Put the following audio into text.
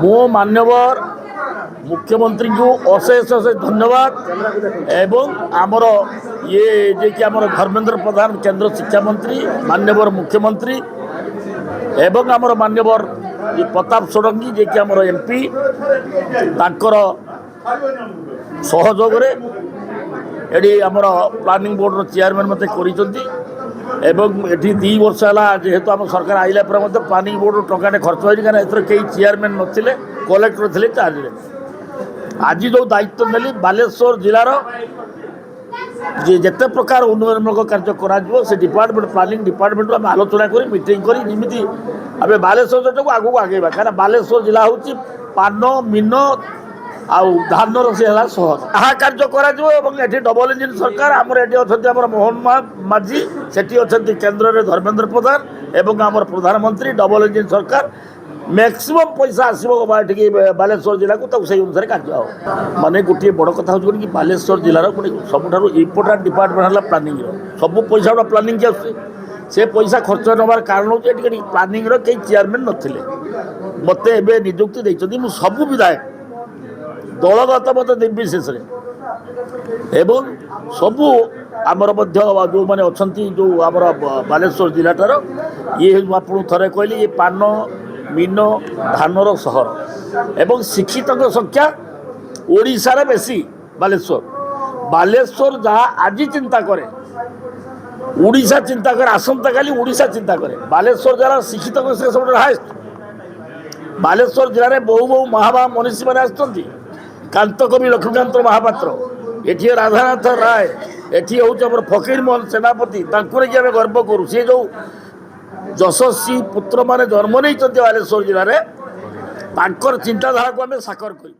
मो मान्यवर मुख्यमंत्री को अशेष अशेष धन्यवाद एवं आमर ये जे कि आमर धर्मेंद्र प्रधान केंद्र शिक्षा मंत्री मान्यवर मुख्यमंत्री एवं आमर मान्यवर प्रताप षडंगी जे कि आमर एमपी तांकर सहयोग एडी आमर प्लानिंग बोर्ड चेयरमैन मत एटी 2 वर्ष है जेहेतु आम सरकार आइला पर प्लानिंग बोर्ड टंकाटे खर्च होती कहीं कई चेयरमैन नथिले कलेक्टर थे चार्ज आज जो दायित्व नेली बालेश्वर जिलार जिते प्रकार उन्नयनमूलक कार्य कर डिपार्टमेंट प्लानिंग डिपार्टमेंट आम आलोचना कर मीटिंग करमी आम बालेश्वर जो आगू आगेबा कहीं बालेश्वर जिला हूँ पान मीन आउ धानर से है सहर यहाँ कार्य कर डबल इंजिन सरकार आमर ये अच्छा मोहन माझी सेठी अच्छा केन्द्र में धर्मेंद्र प्रधान एवं आमर प्रधानमंत्री डबल इंजिन सरकार मैक्सिमम पैसा आसो बालेश्वर जिला को से अनुसार कार्य माने गोटे बड़ कथा हो कि बालेश्वर जिलार गोटे सबुठ इम्पोर्टाट डिपार्टमेंट है प्लानिंग सब पैसा गुड़ा प्लानिंग के से पैसा खर्च नबार कारण हो प्लानिंग कई चेयरमैन नथिले मत ए निजुक्ति देखते मुझे सबू विधायक दलगत मत निर्विशेष एवं सबू आमर जो मैंने अच्छा जो आमर बालेश्वर जिलाटार ये आपको थे कहली ये पान मीन धानर सहर एवं शिक्षित संख्या ओडिशार बेसी बालेश्वर जहाँ आज चिंता करे ओडिशा चिंता करे आसंता काली ओडिशा चिंता करे बालेश्वर जिला शिक्षित से सब हाएस्ट बालेश्वर जिले में बहु बहु महामहा मनीषी मैंने आसुच्च कांतकवि लक्ष्मीकांत महापात्र एटी राधानाथ राय एटी हूँ फकीर मोहन सेनापति तांकुरे आम गर्व करूँ सी जो यशस्वी पुत्र माने जन्म नहीं बालेश्वर जिले में चिंताधारा को आम साकार कर